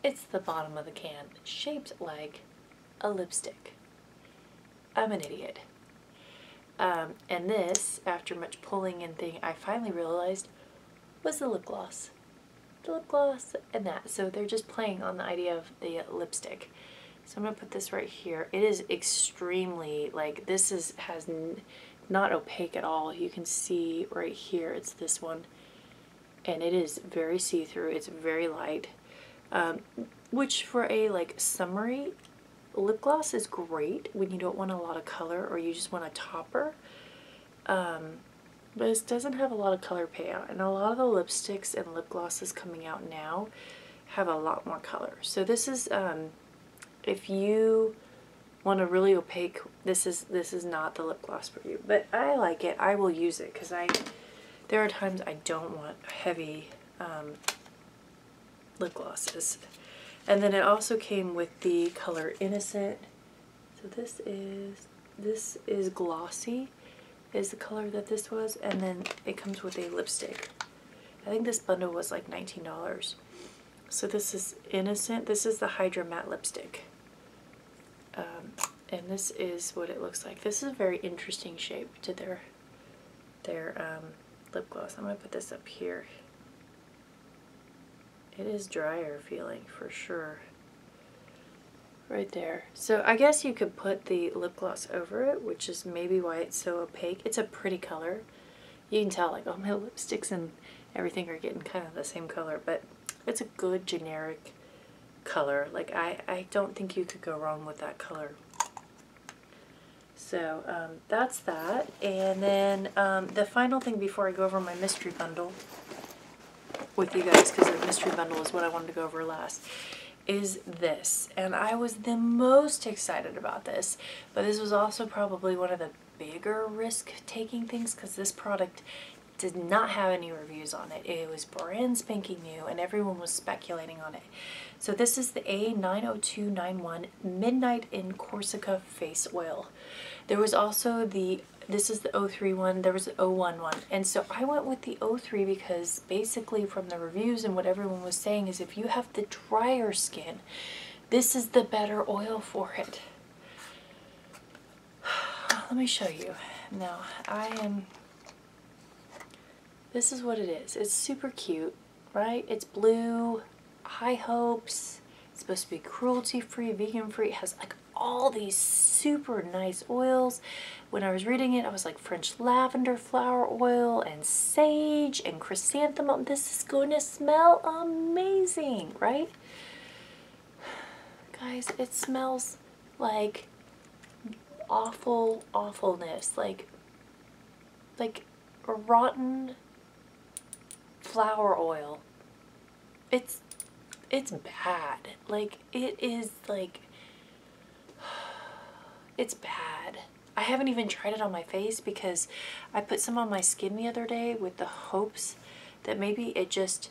it's the bottom of the can, shaped like a lipstick. I'm an idiot. And this, after much pulling and thing, I finally realized was the lip gloss. The lip gloss and that. So they're just playing on the idea of the lipstick. So I'm going to put this right here. It is extremely, like, this has not opaque at all. You can see right here, it's this one. And it is very see-through. It's very light. Which for a, like, summery lip gloss is great when you don't want a lot of color or you just want a topper. But this doesn't have a lot of color payout, and a lot of the lipsticks and lip glosses coming out now have a lot more color. So this is, if you want a really opaque, this is not the lip gloss for you. But I like it. I will use it because there are times I don't want heavy lip glosses. And then it also came with the color Innocent. So this is Glossy, is the color that this was, and then it comes with a lipstick. I think this bundle was like $19. So this is Innocent. This is the Hydra Matte lipstick. And this is what it looks like. This is a very interesting shape to their lip gloss. I'm going to put this up here. It is drier feeling for sure. Right there. So I guess you could put the lip gloss over it, which is maybe why it's so opaque. It's a pretty color. You can tell, like, all my lipsticks and everything are getting kind of the same color, but it's a good generic color. Like, I don't think you could go wrong with that color. So that's that. And then the final thing before I go over my mystery bundle with you guys, because the mystery bundle is what I wanted to go over last, is this. And I was the most excited about this, but this was also probably one of the bigger risk-taking things because this product did not have any reviews on it. It was brand spanking new and everyone was speculating on it. So this is the A90291 Midnight in Corsica Face Oil. There was also this is the 03 one, there was the 01 one. And so I went with the 03 because basically from the reviews and what everyone was saying is if you have the drier skin, this is the better oil for it. Let me show you. Now, this is what it is. It's super cute, right? It's blue, high hopes. It's supposed to be cruelty-free, vegan-free. It has like all these super nice oils. When I was reading it, I was like French lavender flower oil and sage and chrysanthemum. This is going to smell amazing, right? Guys, it smells like awfulness, like rotten flower oil. It's bad. Like, it is like, it's bad. I haven't even tried it on my face because I put some on my skin the other day with the hopes that maybe it just,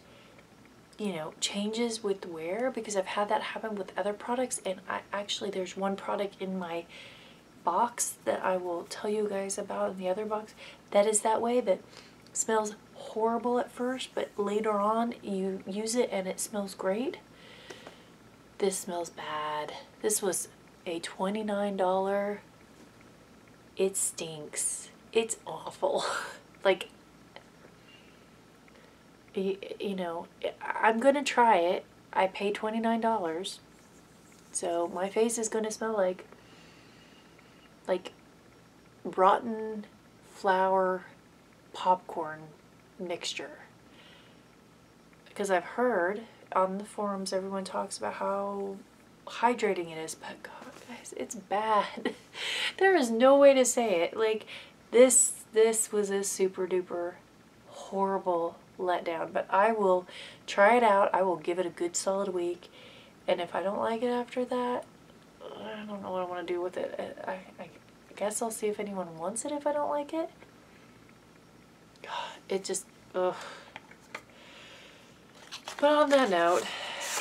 you know, changes with wear, because I've had that happen with other products. And there's one product in my box that I will tell you guys about in the other box that is that way, that smells horrible at first, but later on you use it and it smells great. This smells bad. This was a $29. It stinks. It's awful. Like, you know, I'm gonna try it. I paid $29, so my face is gonna smell like rotten flour popcorn mixture, because I've heard on the forums everyone talks about how hydrating it is, but God, guys, it's bad. There is no way to say it. Like, this was a super duper horrible letdown, but I will try it out. I will give it a good solid week, and if I don't like it after that, I don't know what I want to do with it. I guess I'll see if anyone wants it if I don't like it. God, it just, ugh. But on that note,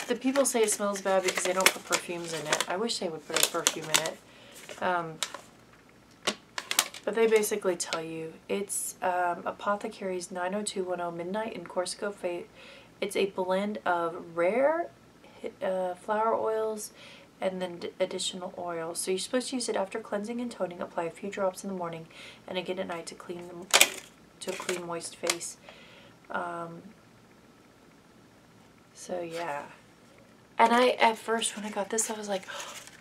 the people say it smells bad because they don't put perfumes in it. I wish they would put a perfume in it. But they basically tell you it's Apothecary's 90210 Midnight in Corsica Fate. It's a blend of rare flower oils, and then additional oil. So you're supposed to use it after cleansing and toning. Apply a few drops in the morning and again at night to clean them to a clean, moist face. So yeah. And I, at first when I got this, I was like,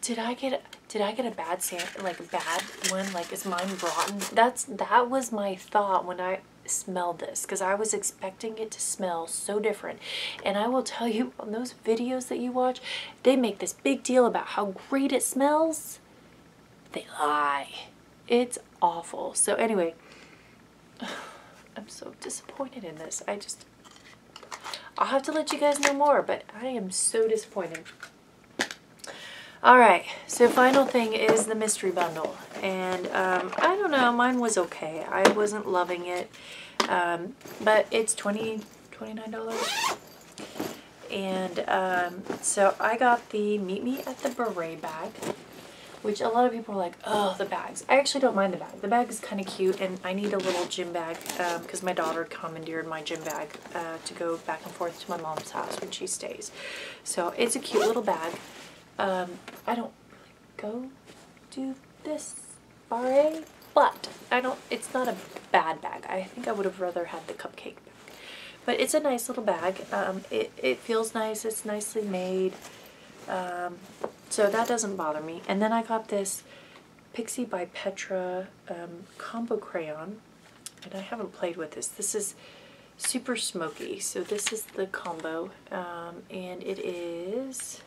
did I get a bad like a bad one? Like, is mine rotten? That was my thought when I smelled this, because I was expecting it to smell so different. And I will tell you, on those videos that you watch, they make this big deal about how great it smells. They lie. It's awful. So anyway, I'm so disappointed in this. I'll have to let you guys know more, but I am so disappointed. Alright, so final thing is the mystery bundle. And I don't know, mine was okay. I wasn't loving it. But it's $29. And so I got the Meet Me at the Beret bag, which a lot of people are like, oh, the bags. I actually don't mind the bag. The bag is kind of cute, and I need a little gym bag because my daughter commandeered my gym bag to go back and forth to my mom's house when she stays. So it's a cute little bag. I don't really go do this beret, but it's not a bad bag. I think I would have rather had the cupcake bag. But it's a nice little bag. It feels nice. It's nicely made. So that doesn't bother me. And then I got this Pixie by Petra combo crayon. And I haven't played with this. This is super smoky. So this is the combo. And it is...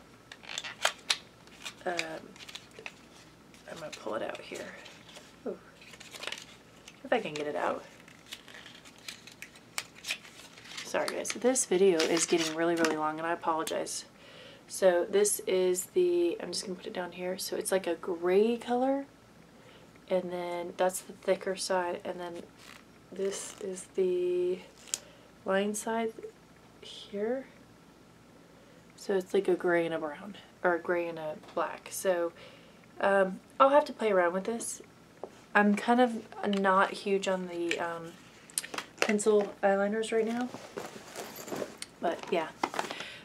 I'm going to pull it out here. Ooh. If I can get it out. Sorry guys, this video is getting really, really long and I apologize. So this is the, I'm just going to put it down here. So it's like a gray color, and then that's the thicker side, and then this is the line side here. So it's like a gray and a brown, or a gray and a black. So I'll have to play around with this. I'm kind of not huge on the pencil eyeliners right now, but yeah.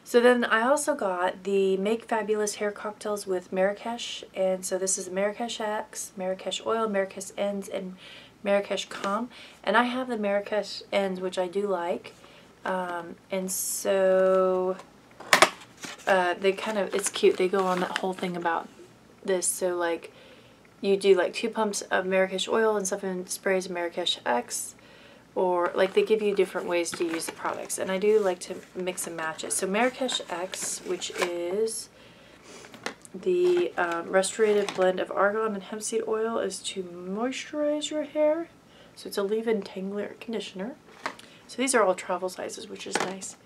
So then I also got the Make Fabulous Hair Cocktails with Marrakesh, and so this is Marrakesh X, Marrakesh Oil, Marrakesh Ends, and Marrakesh Calm. And I have the Marrakesh Ends, which I do like, and so they kind of, it's cute. They go on that whole thing about this. So like you do like 2 pumps of Marrakesh oil and 7 sprays of Marrakesh X, or like they give you different ways to use the products, and I do like to mix and match it. So Marrakesh X, which is the restorative blend of argan and hemp seed oil, is to moisturize your hair. So it's a leave-in tangler conditioner. So these are all travel sizes, which is nice.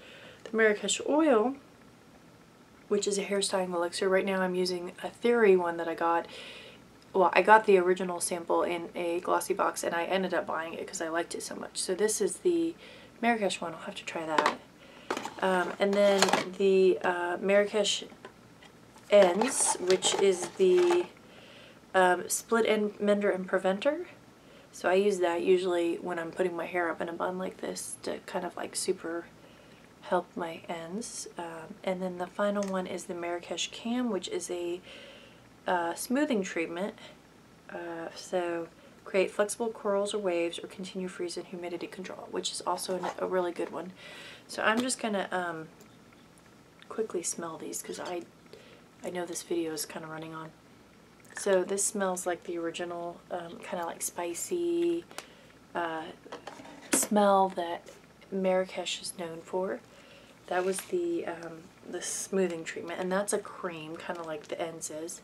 The Marrakesh oil, which is a hairstyling elixir. Right now I'm using a Theory one that I got. Well, I got the original sample in a glossy box, and I ended up buying it because I liked it so much. So this is the Marrakesh one. I'll have to try that. And then the Marrakesh Ends, which is the split end mender and preventer. So I use that usually when I'm putting my hair up in a bun like this to kind of like super help my ends. And then the final one is the Marrakesh Cam, which is a smoothing treatment. So create flexible curls or waves, or continue freeze and humidity control, which is also a really good one. So I'm just gonna quickly smell these because I know this video is kind of running on. So this smells like the original kind of like spicy smell that Marrakesh is known for. That was the smoothing treatment, and that's a cream, kind of like the Ends is.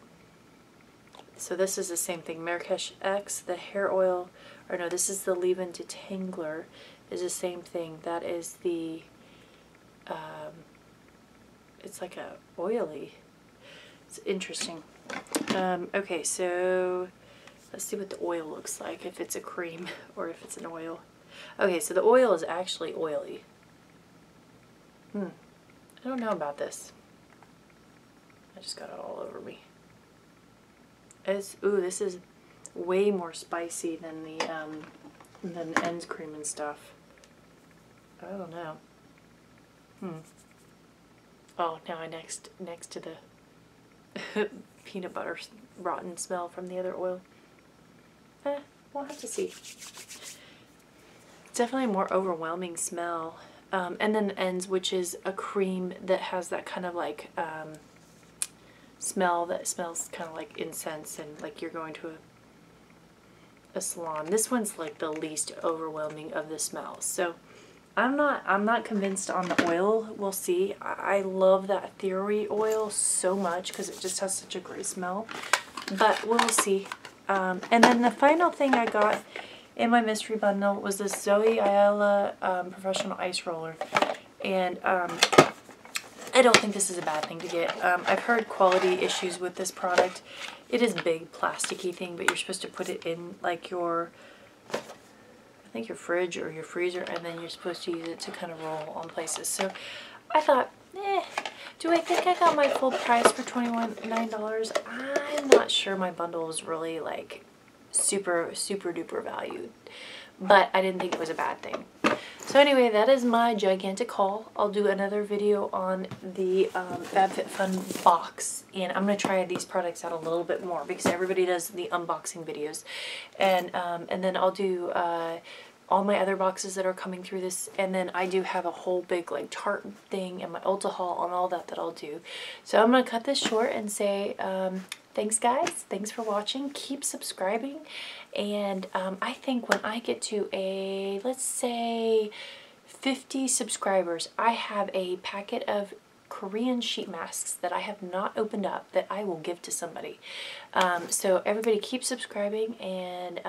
So this is the same thing. Marrakesh X, the hair oil, or no, this is the leave-in detangler, is the same thing. That is the, it's like a oily, it's interesting. Okay, so let's see what the oil looks like, if it's a cream or if it's an oil. Okay, so the oil is actually oily. I don't know about this. I just got it all over me. Ooh, this is way more spicy than the Ends cream and stuff. I don't know. Oh, now I next to the peanut butter rotten smell from the other oil. We'll have to see. It's definitely a more overwhelming smell. And then ends, which is a cream that has that kind of like smell that smells kind of like incense and like you're going to a salon. This one's like the least overwhelming of the smells. So I'm not convinced on the oil. We'll see. I love that ethereal oil so much because it just has such a great smell. But we'll see. And then the final thing I got in my mystery bundle was this Zoe Ayala professional ice roller. And I don't think this is a bad thing to get. I've heard quality issues with this product. It is a big plasticky thing, but you're supposed to put it in like your, I think your fridge or your freezer, and then you're supposed to use it to kind of roll on places. So I thought, do I think I got my full price for $29? I'm not sure my bundle was really like super duper valued, but I didn't think it was a bad thing. So anyway, that is my gigantic haul. I'll do another video on the Fabfitfun box, and I'm going to try these products out a little bit more because everybody does the unboxing videos. And then I'll do all my other boxes that are coming through this, and then I do have a whole big like chart thing and my Ulta haul and all that I'll do. So I'm going to cut this short and say thanks guys, thanks for watching, keep subscribing, and I think when I get to a, let's say 50 subscribers, I have a packet of Korean sheet masks that I have not opened up that I will give to somebody. So everybody keep subscribing and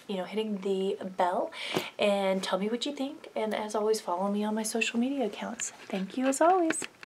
you know, hitting the bell, and tell me what you think, and as always follow me on my social media accounts. Thank you as always.